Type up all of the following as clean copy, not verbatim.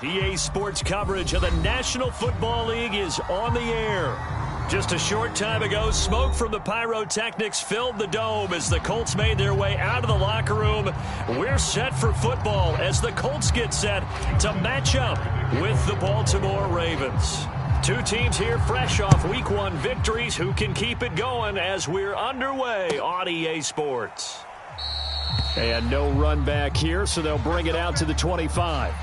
EA Sports coverage of the National Football League is on the air. Just a short time ago, smoke from the pyrotechnics filled the dome as the Colts made their way out of the locker room. We're set for football as the Colts get set to match up with the Baltimore Ravens. Two teams here fresh off Week 1 victories who can keep it going as we're underway on EA Sports. And no run back here, so they'll bring it out to the 25.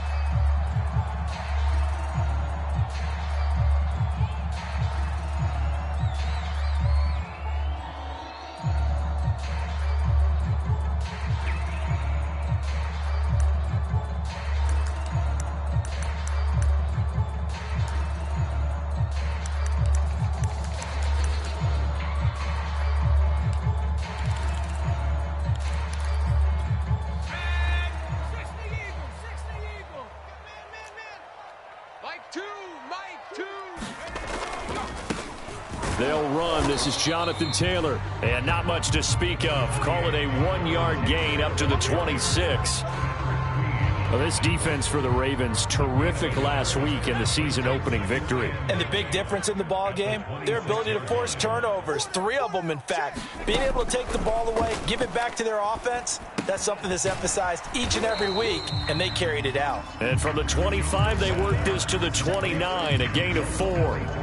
They'll run. This is Jonathan Taylor. And not much to speak of. Call it a 1-yard gain up to the 26. Well, this defense for the Ravens, terrific last week in the season-opening victory. And the big difference in the ball game, their ability to force turnovers, 3 of them, in fact. Being able to take the ball away, give it back to their offense, that's something that's emphasized each and every week, and they carried it out. And from the 25, they worked this to the 29, a gain of 4.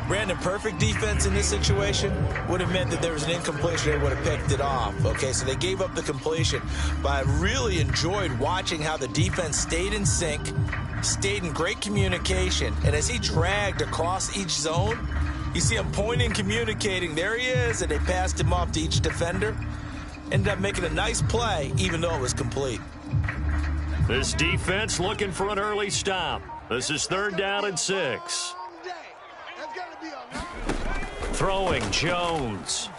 Brandon, perfect defense in this situation would have meant that there was an incompletion. They would have picked it off. Okay, so they gave up the completion. But I really enjoyed watching how the defense stayed in sync, stayed in great communication. And as he dragged across each zone, you see him pointing, communicating. There he is, and they passed him off to each defender. Ended up making a nice play, even though it was complete. This defense looking for an early stop. This is 3rd down and 6. Throwing Jones.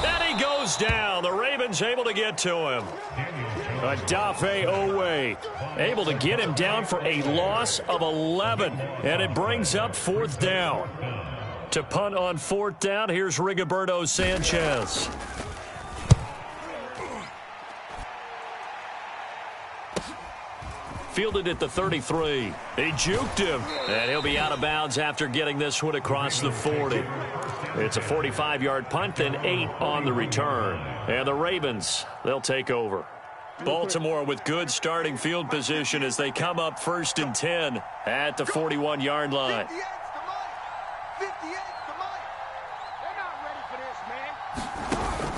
And he goes down. The Ravens able to get to him. Adafe Owe able to get him down for a loss of 11. And it brings up 4th down. To punt on 4th down, here's Rigoberto Sanchez. Fielded at the 33. He juked him. And he'll be out of bounds after getting this one across the 40. It's a 45-yard punt and 8 on the return. And the Ravens, they'll take over. Baltimore with good starting field position as they come up 1st and 10 at the 41-yard line.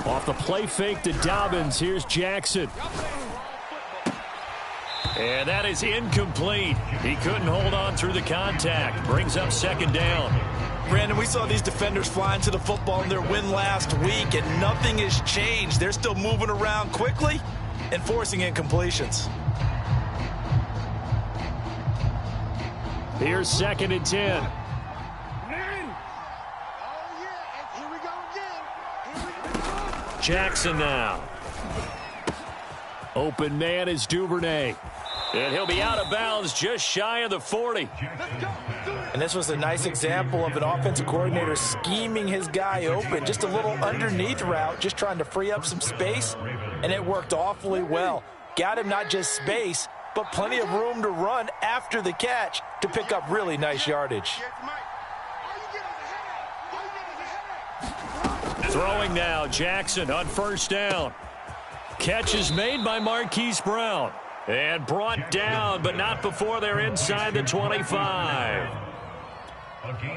Off the play fake to Dobbins. Here's Jackson. And that is incomplete. He couldn't hold on through the contact. Brings up 2nd down. Brandon, we saw these defenders flying to the football in their win last week, and nothing has changed. They're still moving around quickly and forcing incompletions. Here's 2nd and 10. Jackson now. Open man is Duvernay. And he'll be out of bounds just shy of the 40. And this was a nice example of an offensive coordinator scheming his guy open. Just a little underneath route, just trying to free up some space. And it worked awfully well. Got him not just space, but plenty of room to run after the catch to pick up really nice yardage. Throwing now, Jackson on 1st down. Catch is made by Marquise Brown. And brought down, but not before they're inside the 25.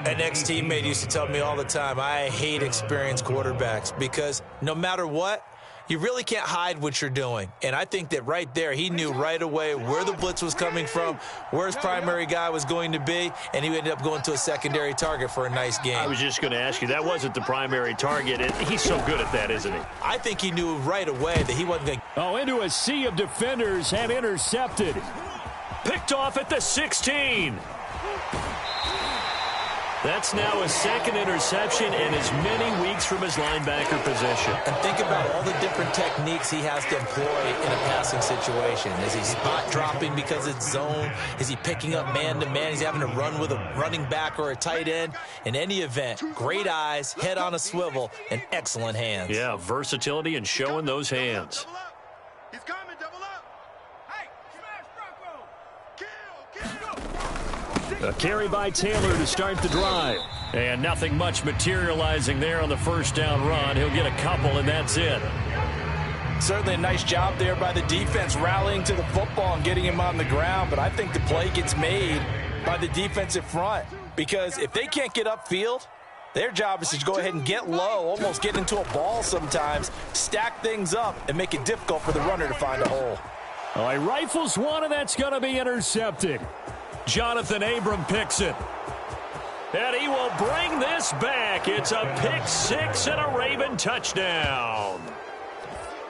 An ex-teammate used to tell me all the time, I hate experienced quarterbacks because no matter what, you really can't hide what you're doing. And I think that right there, he knew right away where the blitz was coming from, where his primary guy was going to be, and he ended up going to a secondary target for a nice game. I was just going to ask you, that wasn't the primary target. And he's so good at that, isn't he? I think he knew right away that he wasn't going to. Oh, into a sea of defenders and intercepted. Picked off at the 16. That's now his 2nd interception in as many weeks from his linebacker position. And think about all the different techniques he has to employ in a passing situation. Is he spot dropping because it's zone? Is he picking up man-to-man? He's having to run with a running back or a tight end. In any event, great eyes, head on a swivel, and excellent hands. Yeah, versatility and showing those hands. He's coming, double up. Hey, smash Bronco. A carry by Taylor to start the drive. And nothing much materializing there on the first down run. He'll get a couple, and that's it. Certainly a nice job there by the defense rallying to the football and getting him on the ground. But I think the play gets made by the defensive front. Because if they can't get upfield, their job is to go ahead and get low, almost get into a ball sometimes, stack things up, and make it difficult for the runner to find a hole. Oh, he rifles one, and that's going to be intercepted. Jonathan Abram picks it. And he will bring this back. It's a pick six and a Raven touchdown.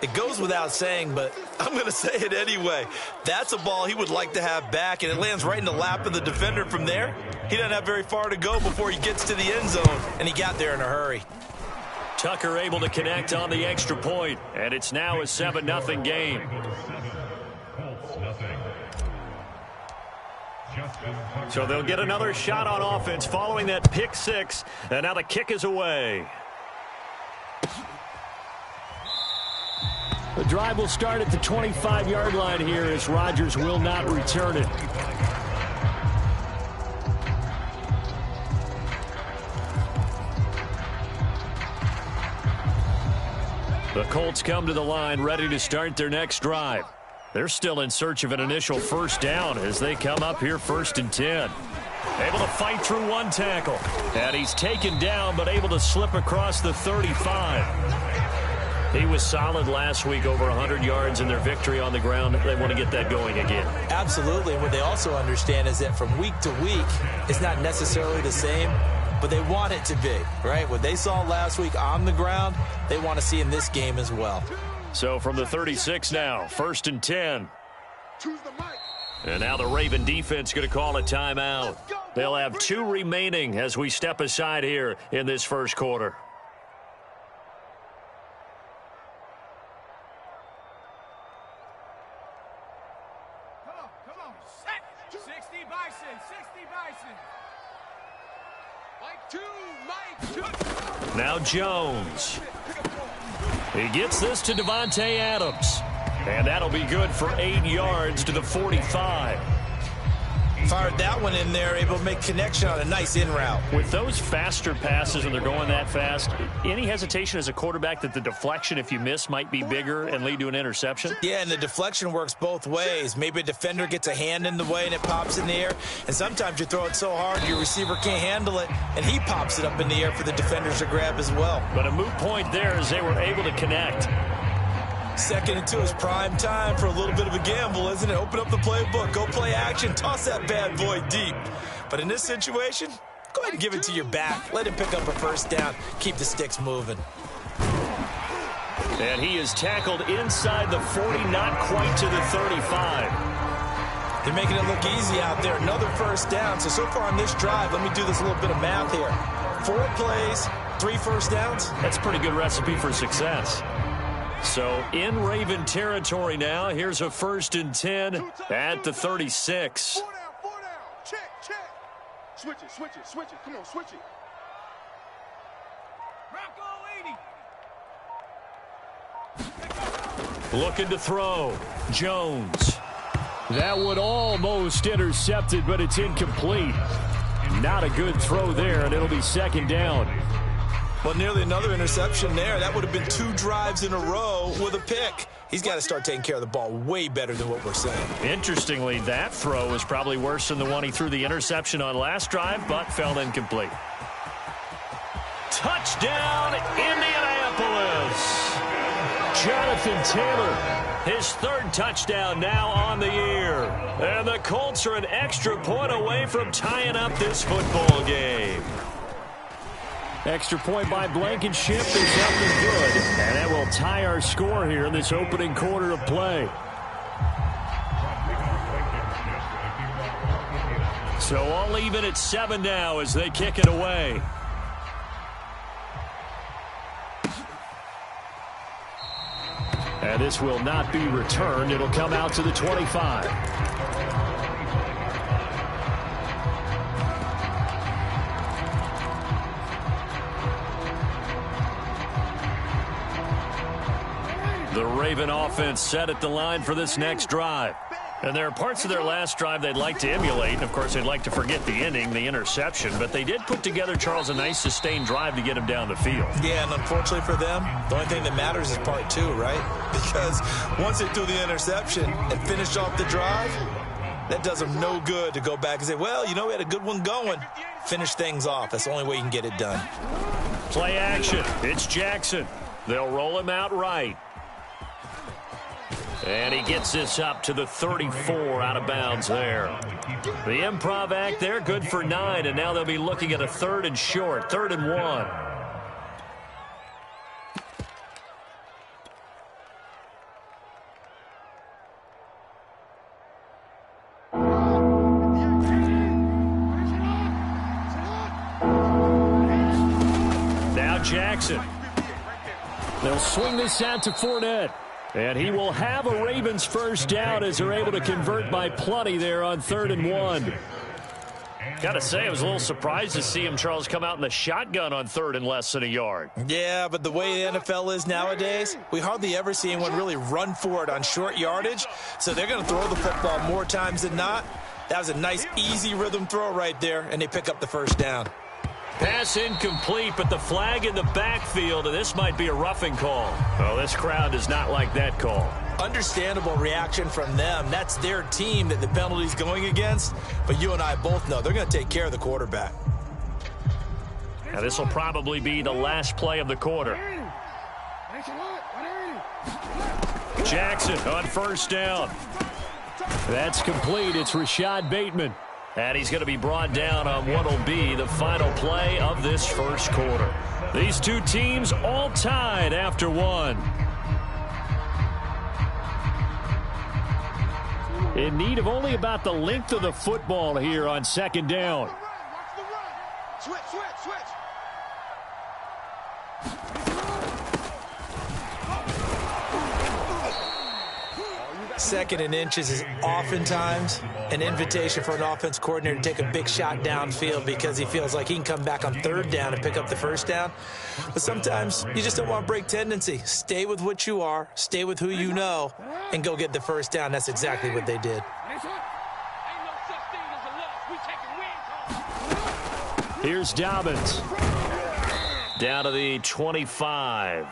It goes without saying, but I'm going to say it anyway. That's a ball he would like to have back, and it lands right in the lap of the defender from there. He doesn't have very far to go before he gets to the end zone, and he got there in a hurry. Tucker able to connect on the extra point, and it's now a 7-0 game. So they'll get another shot on offense following that pick six, and now the kick is away. The drive will start at the 25-yard line here as Rodgers will not return it. The Colts come to the line ready to start their next drive. They're still in search of an initial first down as they come up here 1st and 10. Able to fight through one tackle. And he's taken down but able to slip across the 35. He was solid last week, over 100 yards in their victory on the ground. They want to get that going again. Absolutely. And what they also understand is that from week to week, it's not necessarily the same, but they want it to be, right? What they saw last week on the ground, they want to see in this game as well. So from the 36 now, 1st and 10. And now the Raven defense going to call a timeout. They'll have 2 remaining as we step aside here in this first quarter. Come on. 60 Bison. Mike 2. Now Jones. He gets this to Devontae Adams. And that'll be good for 8 yards to the 45. Fired that one in there, able to make connection on a nice in route. With those faster passes and they're going that fast, any hesitation as a quarterback that the deflection, if you miss, might be bigger and lead to an interception? Yeah, and the deflection works both ways. Maybe a defender gets a hand in the way and it pops in the air. And sometimes you throw it so hard your receiver can't handle it, and he pops it up in the air for the defenders to grab as well. But a moot point there as they were able to connect. 2nd and 2 is prime time for a little bit of a gamble, isn't it? Open up the playbook, go play action, toss that bad boy deep. But in this situation, go ahead and give it to your back. Let him pick up a first down. Keep the sticks moving. And he is tackled inside the 40, not quite to the 35. They're making it look easy out there. Another first down. So far on this drive, let me do this little bit of math here. 4 plays, 3 first downs. That's a pretty good recipe for success. So in Raven territory now. Here's a 1st and 10 at the 36. 4 down. Check. Switch it. Come on, switch it. Rocco 80. Looking to throw. Jones. That one almost intercepted, but it's incomplete. Not a good throw there, and it'll be 2nd down. Well, nearly another interception there. That would have been 2 drives in a row with a pick. He's got to start taking care of the ball way better than what we're seeing. Interestingly, that throw was probably worse than the one he threw the interception on last drive, but fell incomplete. Touchdown, Indianapolis! Jonathan Taylor, his 3rd touchdown now on the year. And the Colts are an extra point away from tying up this football game. Extra point by Blankenship is up and good. And that will tie our score here in this opening quarter of play. So all even at 7 now as they kick it away. And this will not be returned. It'll come out to the 25. The Raven offense set at the line for this next drive. And there are parts of their last drive they'd like to emulate. And, of course, they'd like to forget the inning, the interception. But they did put together, Charles, a nice sustained drive to get him down the field. Yeah, and unfortunately for them, the only thing that matters is part two, right? Because once they threw the interception and finished off the drive, that does them no good to go back and say, well, you know, we had a good one going. Finish things off. That's the only way you can get it done. Play action. It's Jackson. They'll roll him out right. And he gets this up to the 34 out of bounds there. The improv act there, good for 9, and now they'll be looking at a 3rd and short, 3rd and 1. Now Jackson. They'll swing this out to Fournette. And he will have a Ravens first down as they're able to convert by plenty there on 3rd and 1. Got to say, I was a little surprised to see him, Charles, come out in the shotgun on 3rd and less than a yard. Yeah, but the way the NFL is nowadays, we hardly ever see anyone really run for it on short yardage. So they're going to throw the football more times than not. That was a nice, easy rhythm throw right there, and they pick up the first down. Pass incomplete, but the flag in the backfield, and this might be a roughing call. Oh, this crowd does not like that call. Understandable reaction from them. That's their team that the penalty's going against. But you and I both know they're going to take care of the quarterback. Now, this will probably be the last play of the quarter. Jackson on first down. That's complete. It's Rashad Bateman. And he's going to be brought down on what will be the final play of this first quarter. These two teams all tied after one. In need of only about the length of the football here on 2nd down. Switch, switch, switch. 2nd and inches is oftentimes an invitation for an offense coordinator to take a big shot downfield because he feels like he can come back on 3rd down and pick up the first down. But sometimes you just don't want to break tendency. Stay with what you are, stay with who you know, and go get the first down. That's exactly what they did. Here's Dobbins. Down to the 25.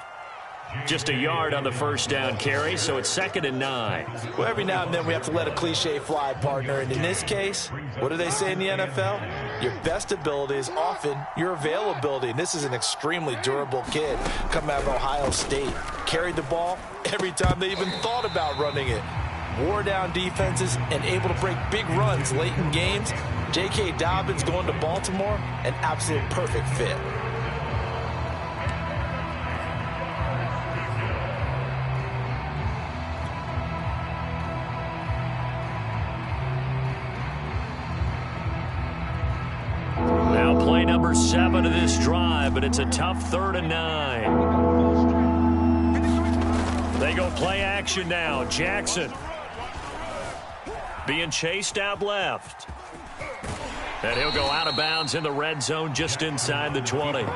Just a yard on the first down carry, so it's 2nd and 9. Well, every now and then we have to let a cliche fly, partner. And in this case, what do they say in the NFL? Your best ability is often your availability. And this is an extremely durable kid coming out of Ohio State. Carried the ball every time they even thought about running it. Wore down defenses and able to break big runs late in games. J.K. Dobbins going to Baltimore, an absolute perfect fit. Play number 7 of this drive, but it's a tough 3rd and 9. They go play action now. Jackson being chased out left. And he'll go out of bounds in the red zone just inside the 20.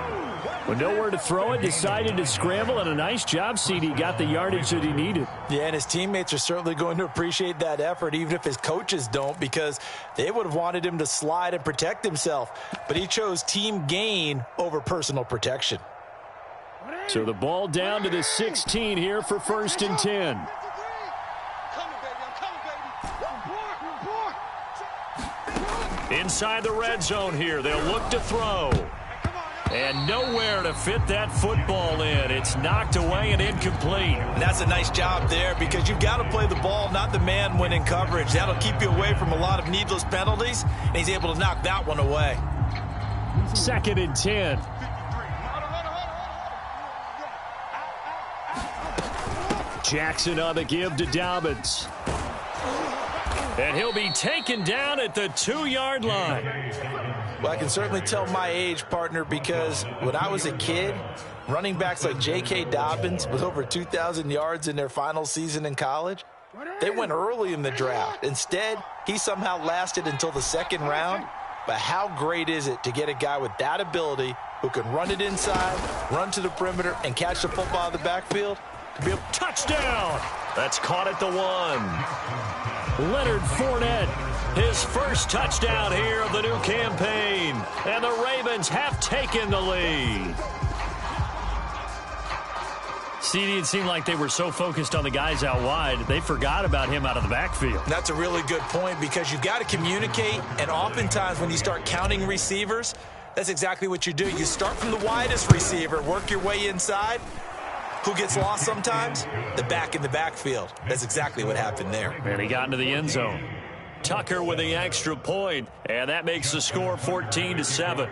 With nowhere to throw it, decided to scramble, and a nice job, CD. Got the yardage that he needed. Yeah, and his teammates are certainly going to appreciate that effort, even if his coaches don't, because they would have wanted him to slide and protect himself. But he chose team gain over personal protection. So the ball down to the 16 here for 1st and 10. Inside the red zone here, they'll look to throw. And nowhere to fit that football in. It's knocked away and incomplete. And that's a nice job there because you've got to play the ball, not the man when in coverage. That'll keep you away from a lot of needless penalties, and he's able to knock that one away. 2nd and 10. Jackson on the give to Dobbins. And he'll be taken down at the 2-yard line. Well, I can certainly tell my age, partner, because when I was a kid, running backs like J.K. Dobbins with over 2,000 yards in their final season in college, they went early in the draft. Instead, he somehow lasted until the 2nd round. But how great is it to get a guy with that ability who can run it inside, run to the perimeter, and catch the football out of the backfield? Touchdown! That's caught at the 1. Leonard Fournette, his first touchdown here of the new campaign. And the Ravens have taken the lead. CD, it seemed like they were so focused on the guys out wide, they forgot about him out of the backfield. That's a really good point because you've got to communicate, and oftentimes when you start counting receivers, that's exactly what you do. You start from the widest receiver, work your way inside. Who gets lost sometimes? The back in the backfield. That's exactly what happened there. And he got into the end zone. Tucker with the extra point, and that makes the score 14-7.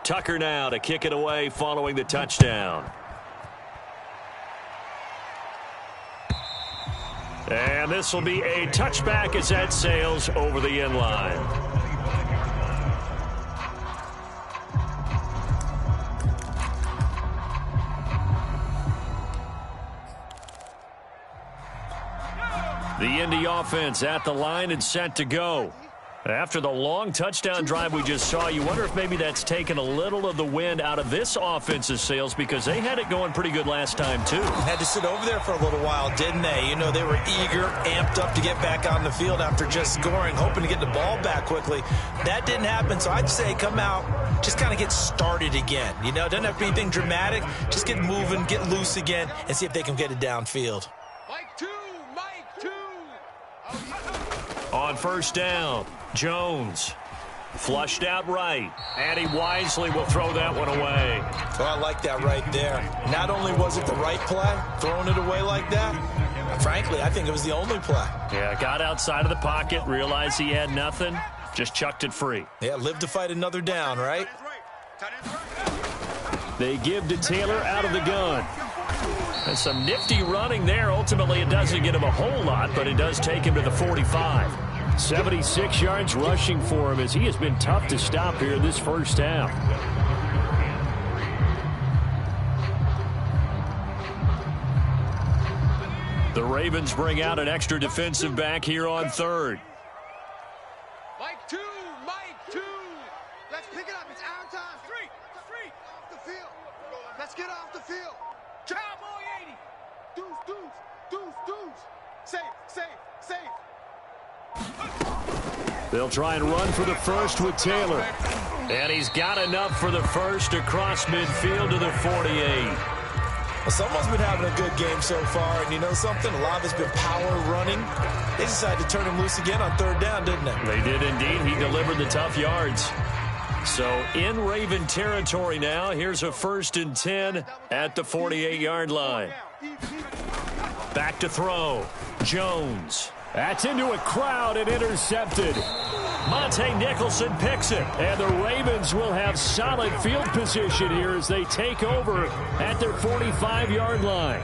Tucker now to kick it away following the touchdown. And this will be a touchback as that sails over the end line. The Indy offense at the line and set to go. After the long touchdown drive we just saw, you wonder if maybe that's taken a little of the wind out of this offense's sails because they had it going pretty good last time, too. Had to sit over there for a little while, didn't they? You know, they were eager, amped up to get back on the field after just scoring, hoping to get the ball back quickly. That didn't happen, so I'd say come out, just kind of get started again. You know, doesn't have to be anything dramatic. Just get moving, get loose again, and see if they can get it downfield. Mike 2, Mike 2. On first down, Jones flushed out right, and he wisely will throw that one away. Oh, I like that right there. Not only was it the right play, throwing it away like that, frankly, I think it was the only play. Yeah, got outside of the pocket, realized he had nothing, just chucked it free. Yeah, live to fight another down, right? They give to Taylor out of the gun. And some nifty running there. Ultimately, it doesn't get him a whole lot, but it does take him to the 45. 76 yards rushing for him as he has been tough to stop here this first half. The Ravens bring out an extra defensive back here on third. Mike 2, Mike 2. Let's pick it up. It's our time. Street. Off the field. Let's get off the field. Cowboy 80. Deuce. Safe. They'll try and run for the first with Taylor. And he's got enough for the first across midfield to the 48. Well, someone's been having a good game so far, and you know something? A lot of it's been power running. They decided to turn him loose again on third down, didn't they? They did indeed. He delivered the tough yards. So in Raven territory now, here's a 1st and 10 at the 48-yard line. Back to throw. Jones. That's into a crowd and intercepted. Monte Nicholson picks it, and the Ravens will have solid field position here as they take over at their 45-yard line.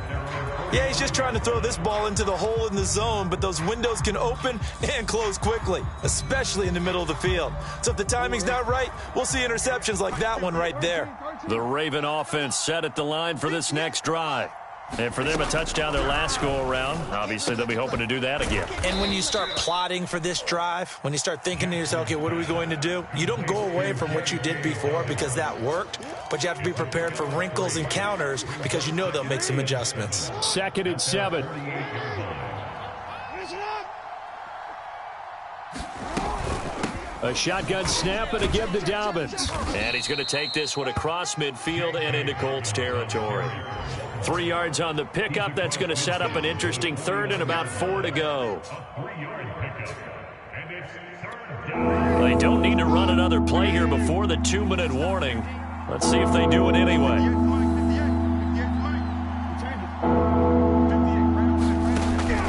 Yeah, he's just trying to throw this ball into the hole in the zone, but those windows can open and close quickly, especially in the middle of the field. So if the timing's not right, we'll see interceptions like that one right there. The Raven offense set at the line for this next drive. And for them, a touchdown their last go-around. Obviously, they'll be hoping to do that again. And when you start plotting for this drive, when you start thinking to yourself, okay, what are we going to do? You don't go away from what you did before because that worked, but you have to be prepared for wrinkles and counters because you know they'll make some adjustments. 2nd and 7. A shotgun snap and a give to Dobbins. And he's going to take this one across midfield and into Colts territory. 3 yards on the pickup. That's going to set up an interesting 3rd and about 4 to go. They don't need to run another play here before the 2-minute warning. Let's see if they do it anyway.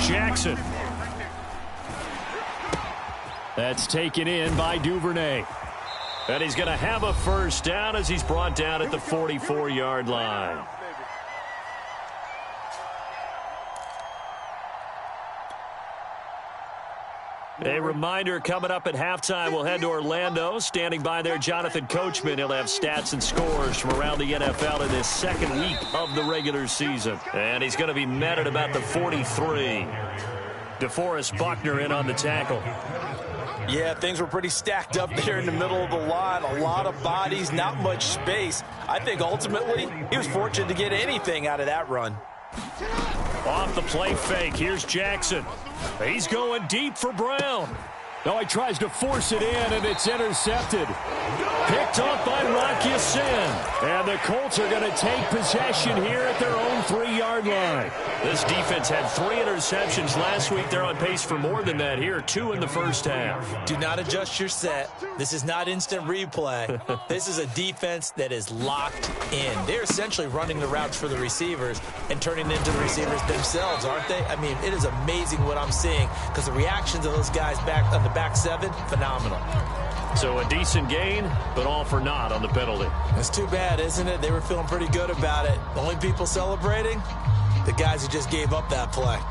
Jackson. That's taken in by Duvernay. And he's going to have a first down as he's brought down at the 44-yard line. A reminder, coming up at halftime, we'll head to Orlando. Standing by there, Jonathan Coachman. He'll have stats and scores from around the NFL in this 2nd week of the regular season. And he's going to be met at about the 43. DeForest Buckner in on the tackle. Yeah, things were pretty stacked up there in the middle of the line. A lot of bodies, not much space. I think ultimately he was fortunate to get anything out of that run. Off the play fake, here's Jackson. He's going deep for Brown. No, he tries to force it in, and it's intercepted. Picked off by Rocky Sin. And the Colts are going to take possession here at their own 3-yard line. This defense had 3 interceptions last week. They're on pace for more than that here, 2 in the first half. Do not adjust your set. This is not instant replay. This is a defense that is locked in. They're essentially running the routes for the receivers and turning into the receivers themselves, aren't they? I mean, it is amazing what I'm seeing because the reactions of those guys back on the back 7, phenomenal. So a decent gain, but all for naught on the penalty. It's too bad, isn't it? They were feeling pretty good about it. The only people celebrating, the guys who just gave up that play. 19,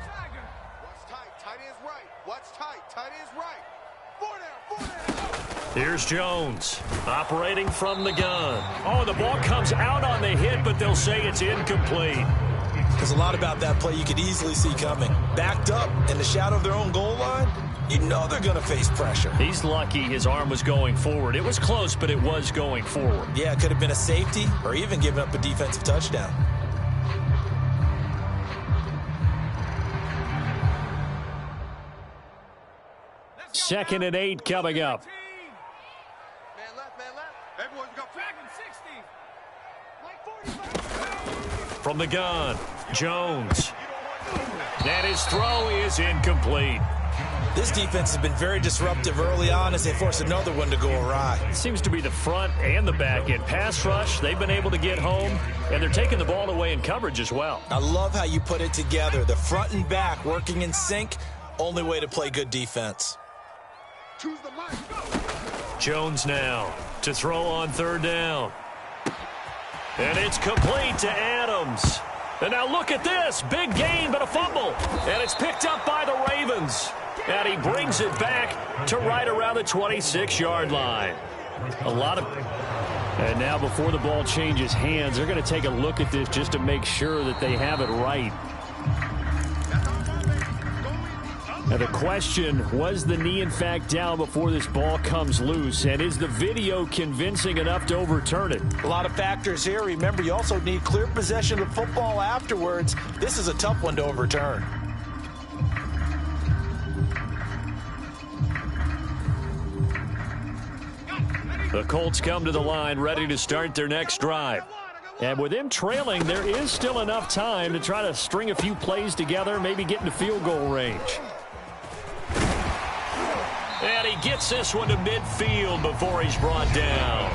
Tiger. What's tight? Tight is right. What's tight? Tight is right. 4 down. Here's Jones, operating from the gun. Oh, the ball comes out on the hit, but they'll say it's incomplete. There's a lot about that play you could easily see coming. Backed up in the shadow of their own goal line, you know they're going to face pressure. He's lucky his arm was going forward. It was close, but it was going forward. Yeah, it could have been a safety or even giving up a defensive touchdown. Second and 8 coming up. Man left. Everyone's got flag in 60. Like 45. From the gun, Jones. And his throw is incomplete. This defense has been very disruptive early on as they force another one to go awry. It seems to be the front and the back end. Pass rush, they've been able to get home, and they're taking the ball away in coverage as well. I love how you put it together. The front and back working in sync, only way to play good defense. Choose the mic. Jones now to throw on 3rd down. And it's complete to Adams. And now look at this. Big gain, but a fumble. And it's picked up by the Ravens. And he brings it back to right around the 26-yard line. And now before the ball changes hands, they're going to take a look at this just to make sure that they have it right. Now the question, was the knee in fact down before this ball comes loose? And is the video convincing enough to overturn it? A lot of factors here. Remember, you also need clear possession of football afterwards. This is a tough one to overturn. The Colts come to the line ready to start their next drive. And with them trailing, there is still enough time to try to string a few plays together, maybe get into field goal range. And he gets this one to midfield before he's brought down.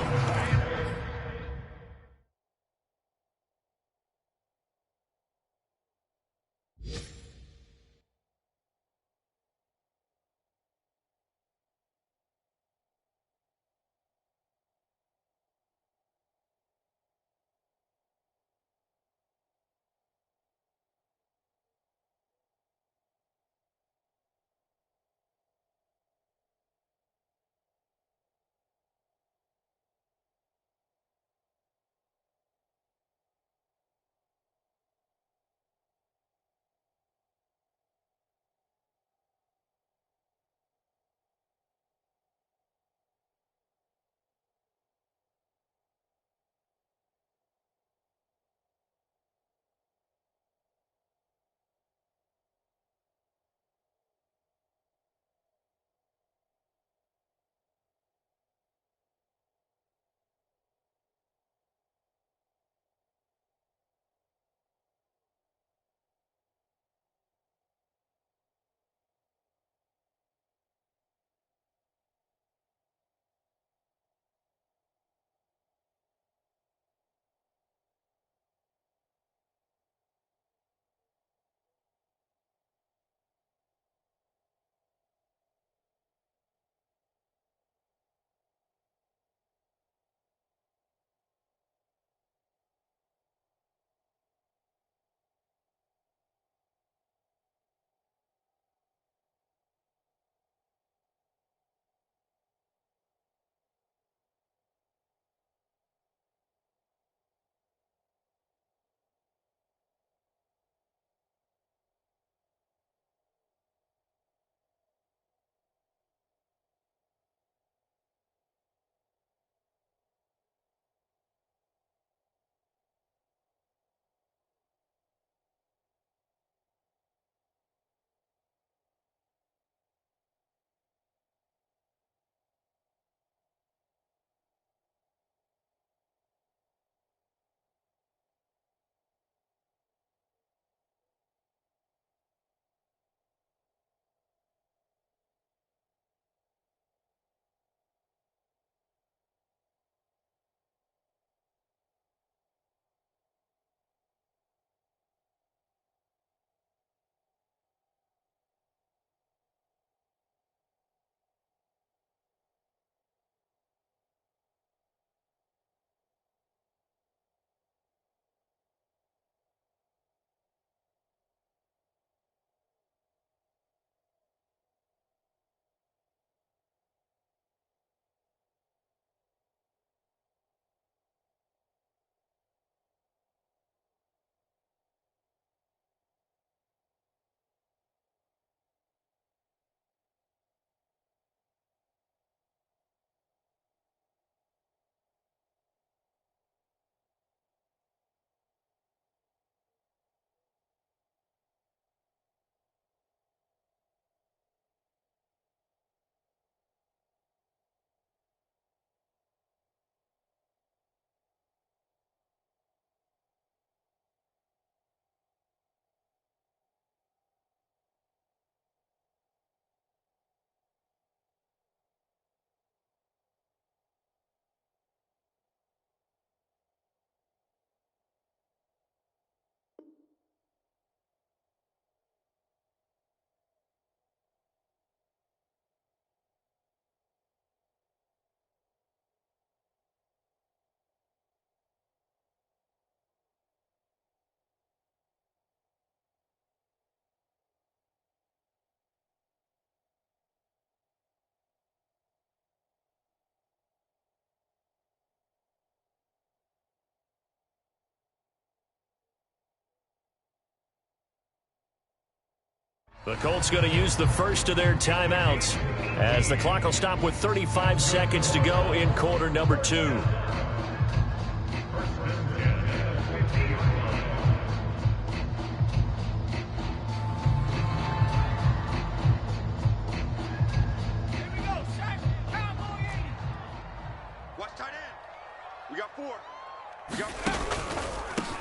The Colts going to use the first of their timeouts as the clock will stop with 35 seconds to go in quarter number 2.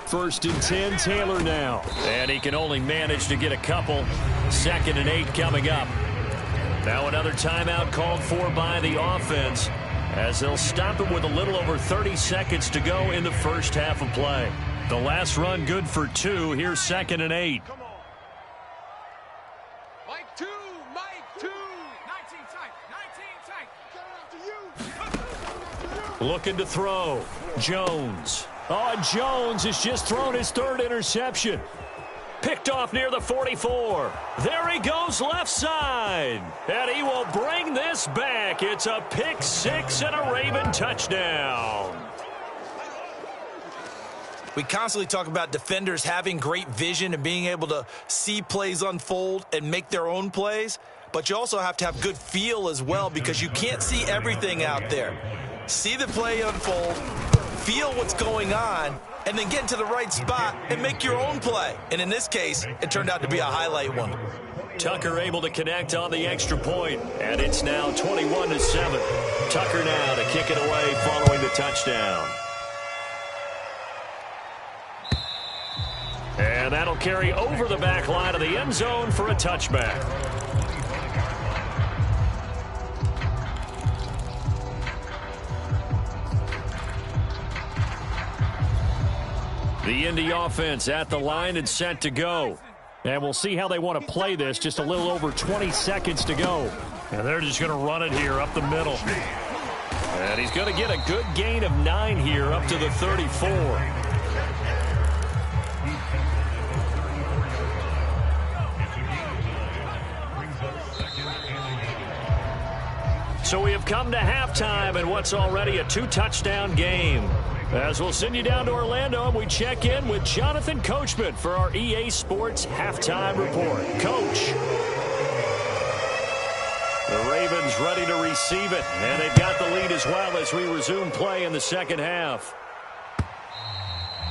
First and 10, Taylor now. And he can only manage to get a couple. 2nd and 8 coming up. Now another timeout called for by the offense as they'll stop it with a little over 30 seconds to go in the first half of play. The last run good for 2. Here's 2nd and 8. Come on. Mike 2, Mike 2. 19 tight, 19 tight. Coming after you. Looking to throw. Jones. Oh, Jones has just thrown his 3rd interception. Picked off near the 44. There he goes left side. And he will bring this back. It's a pick 6 and a Raven touchdown. We constantly talk about defenders having great vision and being able to see plays unfold and make their own plays. But you also have to have good feel as well because you can't see everything out there. See the play unfold, feel what's going on, and then get into the right spot and make your own play. And in this case, it turned out to be a highlight one. Tucker able to connect on the extra point, and it's now 21-7. Tucker now to kick it away following the touchdown. And that'll carry over the back line of the end zone for a touchback. The Indy offense at the line and set to go. And we'll see how they want to play this. Just a little over 20 seconds to go. And they're just going to run it here up the middle. And he's going to get a good gain of 9 here up to the 34. So we have come to halftime in what's already a 2-touchdown game. As we'll send you down to Orlando, and we check in with Jonathan Coachman for our EA Sports Halftime Report. Coach. The Ravens ready to receive it, and they've got the lead as well as we resume play in the second half.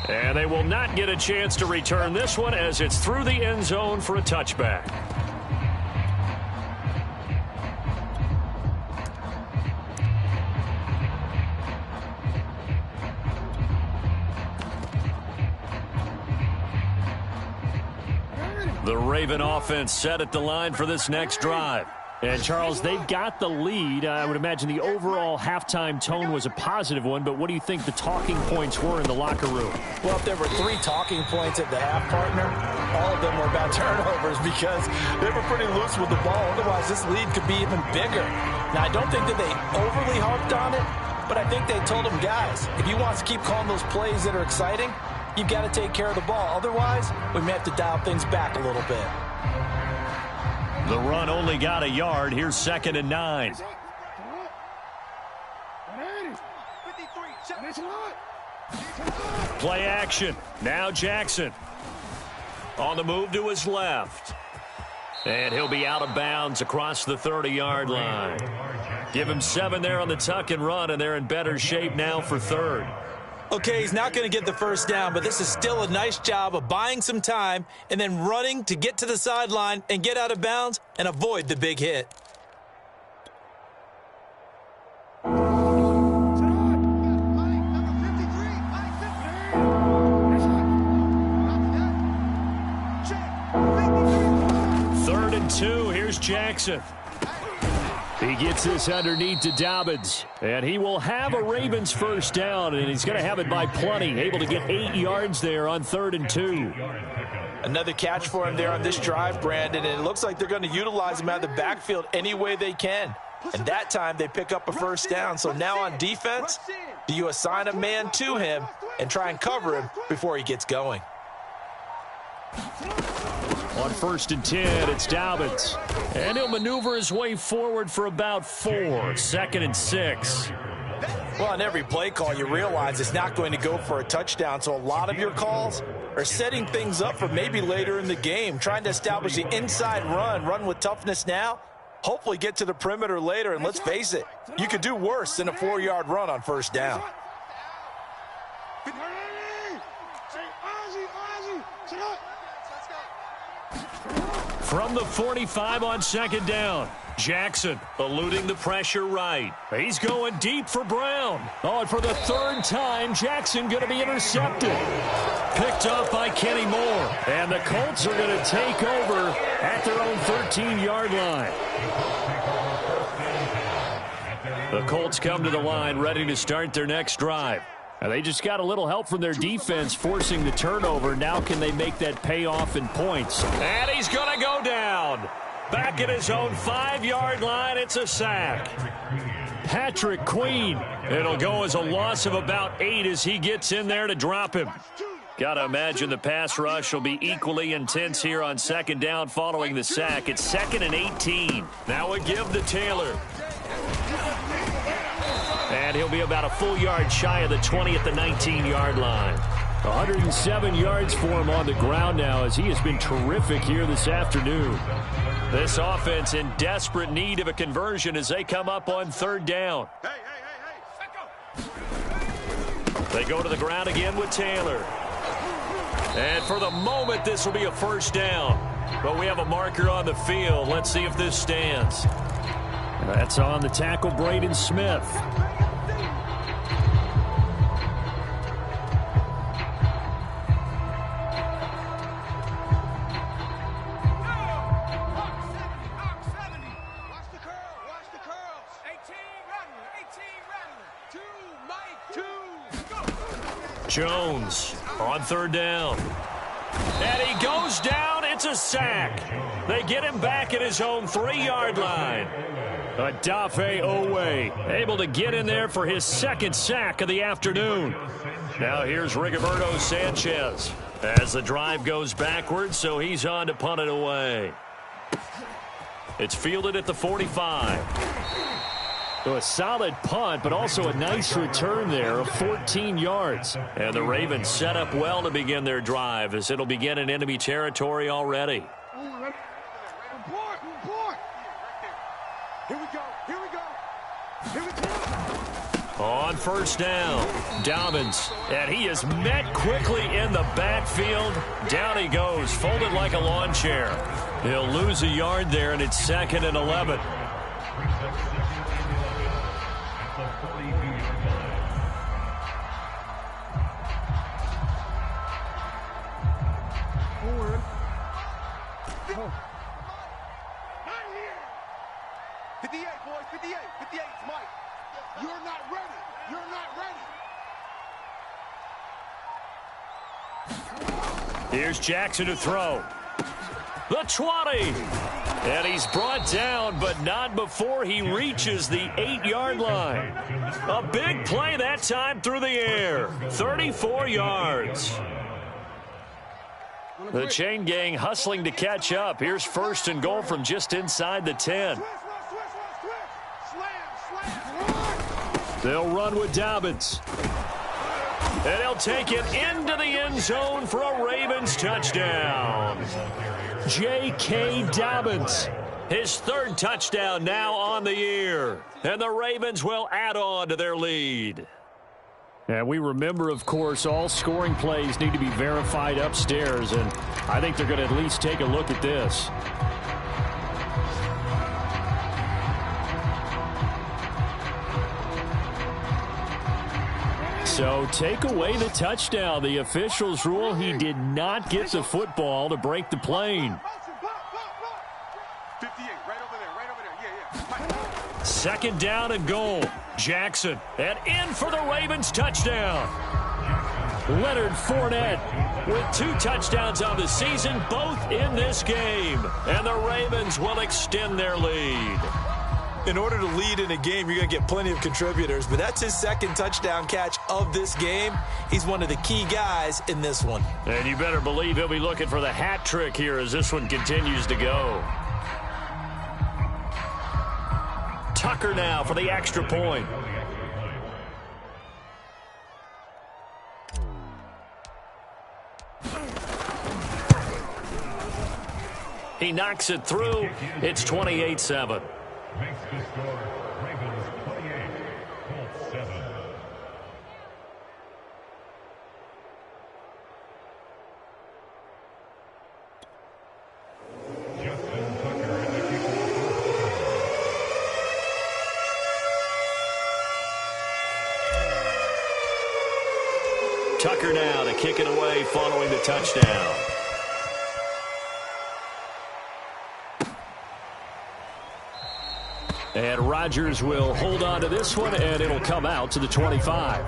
And they will not get a chance to return this one as it's through the end zone for a touchback. The Raven offense set at the line for this next drive. And, Charles, they've got the lead. I would imagine the overall halftime tone was a positive one, but what do you think the talking points were in the locker room? Well, if there were 3 talking points at the half, partner, all of them were about turnovers because they were pretty loose with the ball. Otherwise, this lead could be even bigger. Now, I don't think that they overly harped on it, but I think they told them, guys, if you want to keep calling those plays that are exciting, you've got to take care of the ball. Otherwise, we may have to dial things back a little bit. The run only got a yard. Here's 2nd and 9. Play action. Now Jackson. On the move to his left. And he'll be out of bounds across the 30-yard line. Give him 7 there on the tuck and run, and they're in better shape now for 3rd. Okay, he's not going to get the first down, but this is still a nice job of buying some time and then running to get to the sideline and get out of bounds and avoid the big hit. Third and 2. Here's Jackson. He gets this underneath to Dobbins, and he will have a Ravens first down, and he's going to have it by plenty, able to get 8 yards there on 3rd and 2. Another catch for him there on this drive, Brandon, and it looks like they're going to utilize him out of the backfield any way they can. And that time they pick up a first down. So now on defense, do you assign a man to him and try and cover him before he gets going? On 1st and 10, it's Dobbins. And he'll maneuver his way forward for about 4. 2nd and 6. Well, on every play call, you realize it's not going to go for a touchdown. So a lot of your calls are setting things up for maybe later in the game, trying to establish the inside run with toughness now, hopefully get to the perimeter later, and let's face it, you could do worse than a 4-yard run on first down. From the 45 on second down, Jackson eluding the pressure right. He's going deep for Brown. Oh, and for the third time, Jackson going to be intercepted. Picked off by Kenny Moore. And the Colts are going to take over at their own 13-yard line. The Colts come to the line ready to start their next drive. And they just got a little help from their defense forcing the turnover. Now can they make that pay off in points? And he's going to go down. Back at his own 5-yard line, it's a sack. Patrick Queen. It'll go as a loss of about 8 as he gets in there to drop him. Got to imagine the pass rush will be equally intense here on second down following the sack. It's 2nd and 18. Now a give to Taylor. And he'll be about a full yard shy of the 20 at the 19-yard line. 107 yards for him on the ground now as he has been terrific here this afternoon. This offense in desperate need of a conversion as they come up on third down. They go to the ground again with Taylor. And for the moment, this will be a first down. But we have a marker on the field. Let's see if this stands. That's on the tackle, Braden Smith. Jones on third down. And he goes down. It's a sack. They get him back at his own 3-yard line. Adafe Owe able to get in there for his second sack of the afternoon. Now here's Rigoberto Sanchez as the drive goes backwards, so he's on to punt it away. It's fielded at the 45. So a solid punt, but also a nice return there of 14 yards. And the Ravens set up well to begin their drive as it'll begin in enemy territory already. Here we go. Here we go. Here we go. On first down, Dobbins. And he is met quickly in the backfield. Down he goes, folded like a lawn chair. He'll lose a yard there, and it's 2nd and 11. Here's Jackson to throw. The 20. And he's brought down, but not before he reaches the 8-yard line. A big play that time through the air. 34 yards. The chain gang hustling to catch up. Here's 1st and goal from just inside the 10. They'll run with Dobbins. And he'll take it into the end zone for a Ravens touchdown. J.K. Dobbins, his 3rd touchdown now on the year. And the Ravens will add on to their lead. And we remember, of course, all scoring plays need to be verified upstairs. And I think they're going to at least take a look at this. So take away the touchdown. The officials rule he did not get the football to break the plane. 58, right over there. Yeah. 2nd down and goal. Jackson, and in for the Ravens touchdown. Leonard Fournette with 2 touchdowns on the season, both in this game. And the Ravens will extend their lead. In order to lead in a game, you're going to get plenty of contributors, but that's his 2nd touchdown catch of this game. He's one of the key guys in this one. And you better believe he'll be looking for the hat trick here as this one continues to go. Tucker now for the extra point. He knocks it through. It's 28-7. Makes the score Ravens 28, Colts 7. Justin Tucker in the kickoff. Tucker now to kick it away following the touchdown. And Rodgers will hold on to this one, and it'll come out to the 25.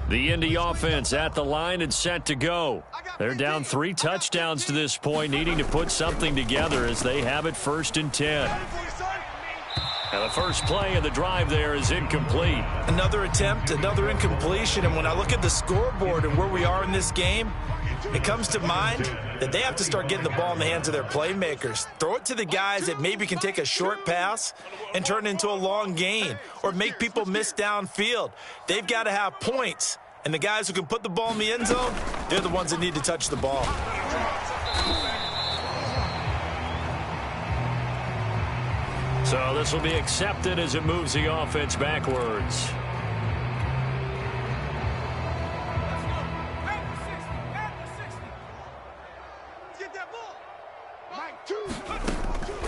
The Indy offense at the line and set to go. They're down 3 touchdowns to this point, needing to put something together as they have it 1st and 10. And the first play of the drive there is incomplete. Another attempt, another incompletion. And when I look at the scoreboard and where we are in this game, it comes to mind that they have to start getting the ball in the hands of their playmakers. Throw it to the guys that maybe can take a short pass and turn it into a long gain or make people miss downfield. They've got to have points. And the guys who can put the ball in the end zone, they're the ones that need to touch the ball. So this will be accepted as it moves the offense backwards.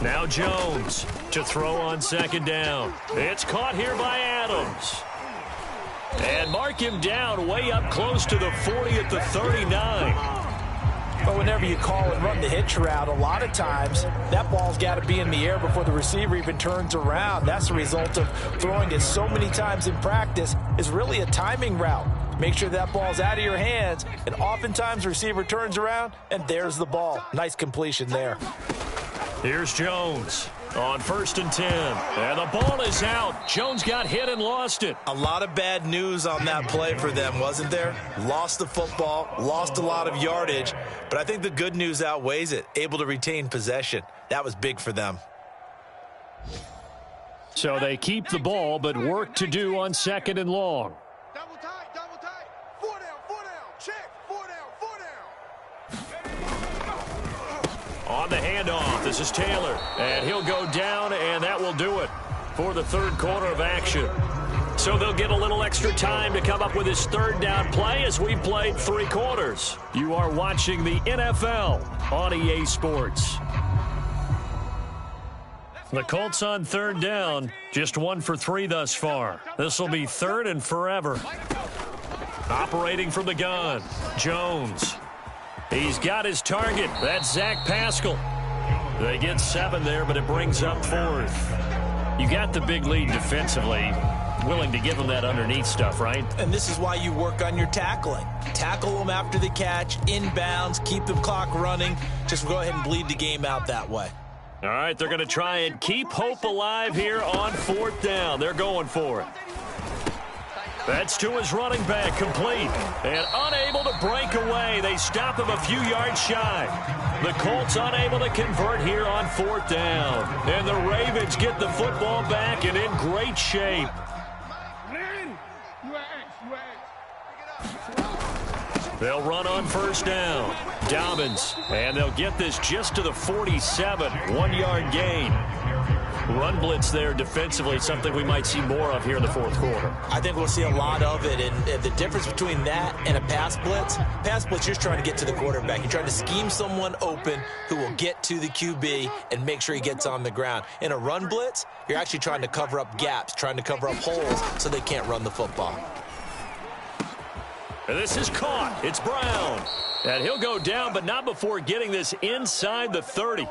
Now Jones to throw on 2nd down. It's caught here by Adams. And mark him down way up close to the 40 at the 39. But whenever you call and run the hitch route, a lot of times that ball's got to be in the air before the receiver even turns around. That's the result of throwing it so many times in practice. Is really a timing route. Make sure that ball's out of your hands, and oftentimes the receiver turns around, and there's the ball. Nice completion there. Here's Jones on 1st and 10. And the ball is out. Jones got hit and lost it. A lot of bad news on that play for them, wasn't there? Lost the football, lost a lot of yardage, but I think the good news outweighs it. Able to retain possession. That was big for them. So they keep the ball, but work to do on 2nd and long. Double tight, double tight. 4 down, check. 4 down. On the handoff, this is Taylor. And he'll go down, and that will do it for the 3rd quarter of action. So they'll get a little extra time to come up with his 3rd down play as we played 3 quarters. You are watching the NFL on EA Sports. The Colts on 3rd down, just 1 for 3 thus far. This will be 3rd and forever. Operating from the gun, Jones. He's got his target. That's Zach Pascal. They get 7 there, but it brings up 4th. You got the big lead defensively. Willing to give them that underneath stuff, right? And this is why you work on your tackling. Tackle them after the catch, inbounds, keep the clock running. Just go ahead and bleed the game out that way. All right, they're going to try and keep hope alive here on 4th down. They're going for it. That's to his running back, complete. And unable to break away. They stop him a few yards shy. The Colts unable to convert here on 4th down. And the Ravens get the football back and in great shape. They'll run on 1st down. Dobbins. And they'll get this just to the 47. 1-yard gain. Run blitz there defensively, something we might see more of here in the 4th quarter. I think we'll see a lot of it, and the difference between that and a pass blitz, you're just trying to get to the quarterback. You're trying to scheme someone open who will get to the QB and make sure he gets on the ground. In a run blitz, you're actually trying to cover up gaps, trying to cover up holes so they can't run the football. And this is caught. It's Brown. And he'll go down, but not before getting this inside the 30.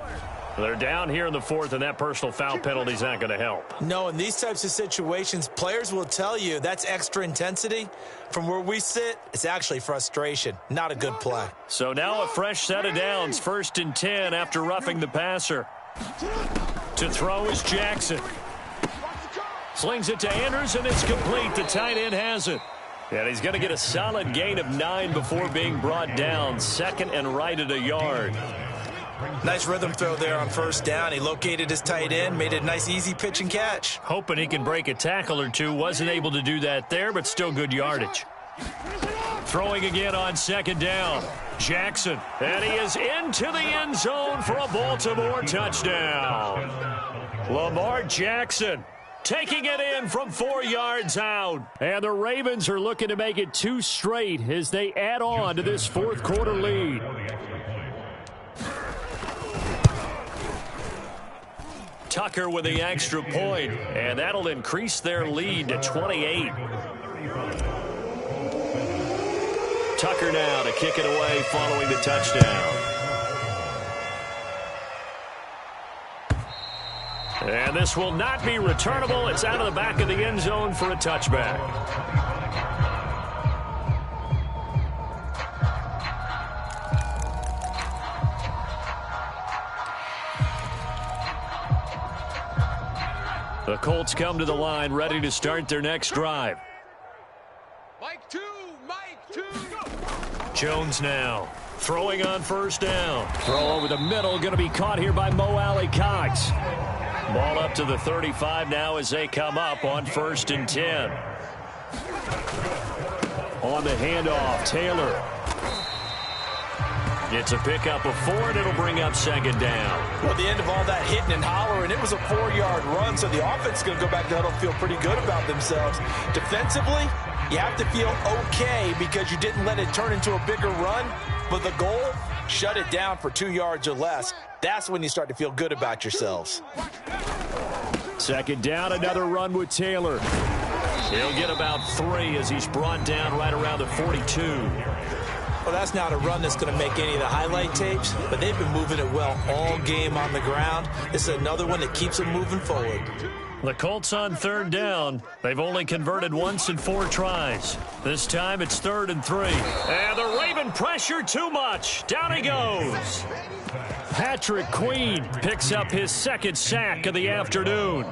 They're down here in the 4th, and that personal foul penalty is not going to help. No, in these types of situations, players will tell you that's extra intensity. From where we sit, it's actually frustration. Not a good play. So now a fresh set of downs, 1st and 10 after roughing the passer. To throw is Jackson. Slings it to Andrews, and it's complete. The tight end has it. And he's going to get a solid gain of 9 before being brought down. 2nd and right at a yard. Nice rhythm throw there on first down. He located his tight end, made it a nice easy pitch and catch. Hoping he can break a tackle or two. Wasn't able to do that there, but still good yardage. Throwing again on second down. Jackson. And he is into the end zone for a Baltimore touchdown. Lamar Jackson taking it in from 4 yards out. And the Ravens are looking to make it 2 straight as they add on to this fourth quarter lead. Tucker with the extra point, and that'll increase their lead to 28. Tucker now to kick it away following the touchdown. And this will not be returnable. It's out of the back of the end zone for a touchback. The Colts come to the line, ready to start their next drive. Mike 2, Mike 2. Jones now throwing on first down. Throw over the middle, going to be caught here by Mo Alley-Cox. Ball up to the 35 now as they come up on 1st and 10. On the handoff, Taylor. It's a pickup of 4, and it'll bring up 2nd down. Well, at the end of all that hitting and hollering, it was a 4-yard run, so the offense is going to go back to huddle, feel pretty good about themselves. Defensively, you have to feel okay because you didn't let it turn into a bigger run, but the goal, shut it down for 2 yards or less. That's when you start to feel good about yourselves. 2nd down, another run with Taylor. He'll get about 3 as he's brought down right around the 42. Well, that's not a run that's going to make any of the highlight tapes, but they've been moving it well all game on the ground. This is another one that keeps them moving forward. The Colts on 3rd down. They've only converted once in 4 tries. This time it's 3rd and 3. And the Raven pressure too much. Down he goes. Patrick Queen picks up his 2nd sack of the afternoon.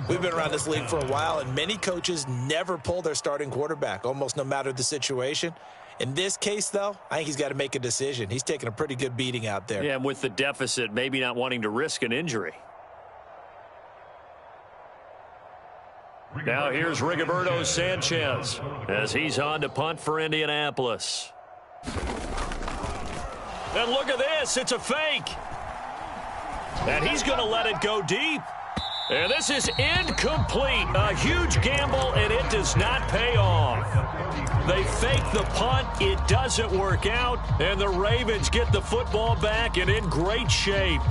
We've been around this league for a while, and many coaches never pull their starting quarterback, almost no matter the situation. In this case, though, I think he's got to make a decision. He's taking a pretty good beating out there. Yeah, and with the deficit, maybe not wanting to risk an injury. Now here's Rigoberto Sanchez as he's on to punt for Indianapolis. And look at this. It's a fake. And he's going to let it go deep. And this is incomplete. A huge gamble, and it does not pay off. They fake the punt. It doesn't work out. And the Ravens get the football back and in great shape.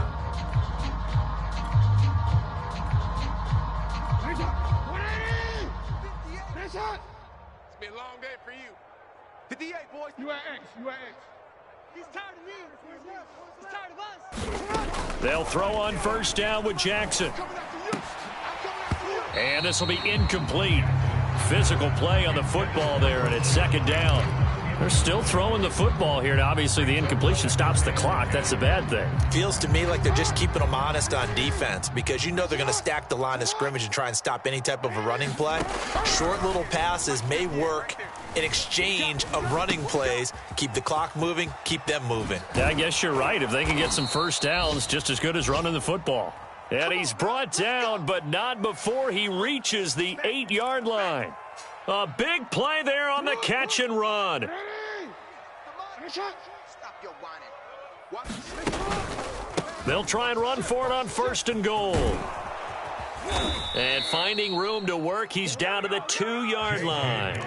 It's been a long day for you. 58, boys. You at X. You at X. He's tired of me. He's tired of us. They'll throw on 1st down with Jackson. And this will be incomplete. Physical play on the football there, and it's 2nd down. They're still throwing the football here, and obviously the incompletion stops the clock. That's a bad thing. Feels to me like they're just keeping them honest on defense because you know they're going to stack the line of scrimmage and try and stop any type of a running play. Short little passes may work in exchange of running plays. Keep the clock moving, keep them moving. Yeah, I guess you're right. If they can get some 1st downs, just as good as running the football. And he's brought down, but not before he reaches the 8-yard line. A big play there on the catch and run. They'll try and run for it on 1st and goal. And finding room to work, he's down to the 2-yard line.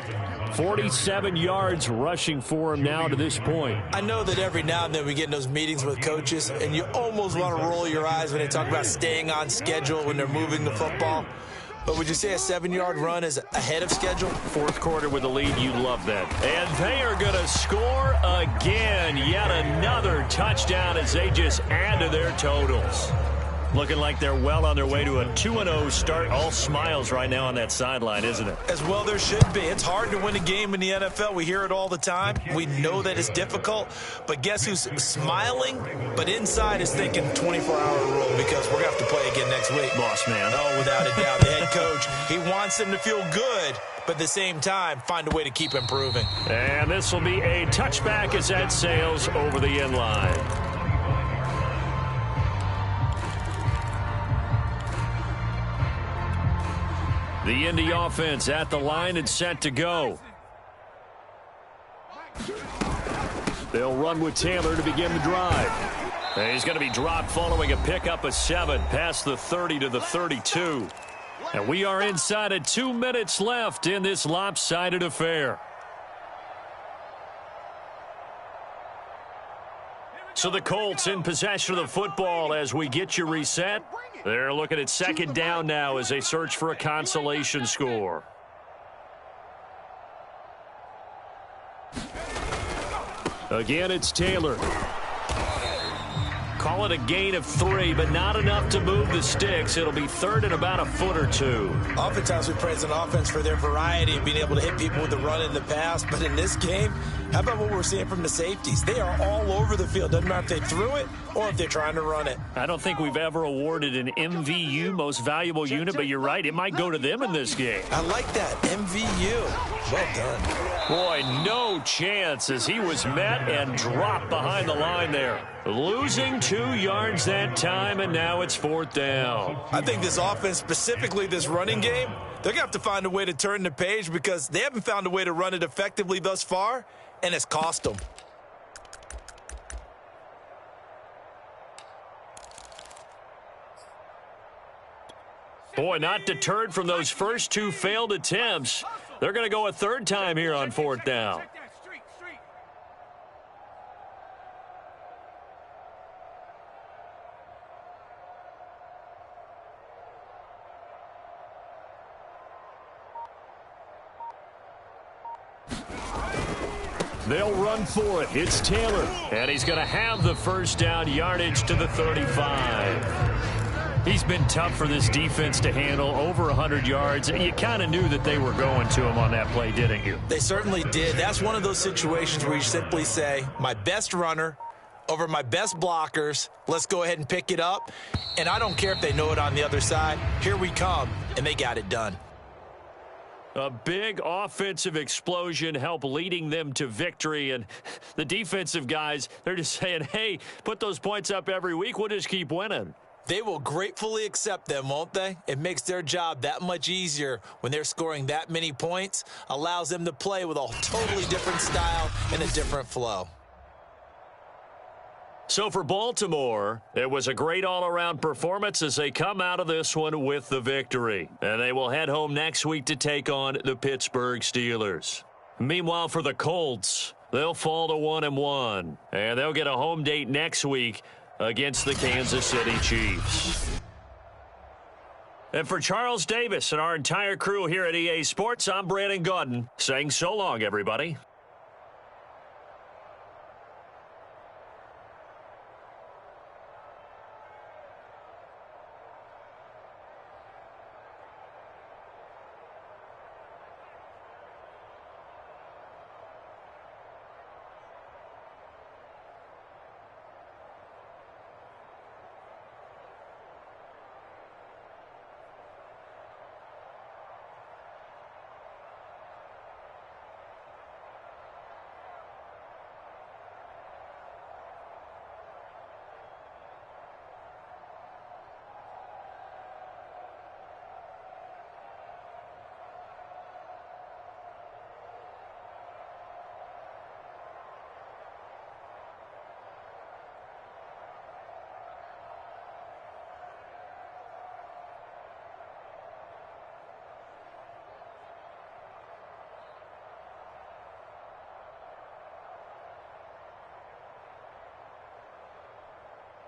47 yards rushing for him now to this point. I know that every now and then we get in those meetings with coaches, and you almost want to roll your eyes when they talk about staying on schedule when they're moving the football. But would you say a 7-yard run is ahead of schedule? 4th quarter with the lead, you love that. And they are going to score again. Yet another touchdown as they just add to their totals. Looking like they're well on their way to a 2-0 start. All smiles right now on that sideline, isn't it? As well there should be. It's hard to win a game in the NFL. We hear it all the time. We know that it's difficult. But guess who's smiling? But inside is thinking 24-hour rule because we're going to have to play again next week. Boss man. Oh, without a doubt. The head coach, he wants them to feel good, but at the same time, find a way to keep improving. And this will be a touchback as that sails over the end line. The Indy offense at the line and set to go. They'll run with Taylor to begin the drive. And he's going to be dropped following a pickup of 7 past the 30 to the 32. And we are inside of 2 minutes left in this lopsided affair. So the Colts in possession of the football as we get you reset. They're looking at second down now as they search for a consolation score. Again, it's Taylor. Call it a gain of 3, but not enough to move the sticks. It'll be third and about a foot or 2. Oftentimes we praise an offense for their variety and being able to hit people with the run in the pass. But in this game, how about what we're seeing from the safeties? They are all over the field. Doesn't matter if they threw it or if they're trying to run it. I don't think we've ever awarded an MVU, most valuable unit, but you're right. It might go to them in this game. I like that. MVU. Well done. Boy, no chance as he was met and dropped behind the line there. Losing 2 yards that time, and now it's 4th down. I think this offense, specifically this running game, they're going to have to find a way to turn the page because they haven't found a way to run it effectively thus far, and it's cost them. Boy, not deterred from those first 2 failed attempts. They're going to go a 3rd time here on 4th down. They'll run for it. It's Taylor. And he's going to have the first down, yardage to the 35. He's been tough for this defense to handle, over 100 yards. You kind of knew that they were going to him on that play, didn't you? They certainly did. That's one of those situations where you simply say, my best runner over my best blockers, let's go ahead and pick it up. And I don't care if they know it on the other side. Here we come, and they got it done. A big offensive explosion helped leading them to victory. And the defensive guys, they're just saying, hey, put those points up every week. We'll just keep winning. They will gratefully accept them, won't they? It makes their job that much easier when they're scoring that many points. Allows them to play with a totally different style and a different flow. So for Baltimore, it was a great all-around performance as they come out of this one with the victory. And they will head home next week to take on the Pittsburgh Steelers. Meanwhile, for the Colts, they'll fall to 1-1. And they'll get a home date next week against the Kansas City Chiefs. And for Charles Davis and our entire crew here at EA Sports, I'm Brandon Gaudin saying so long, everybody.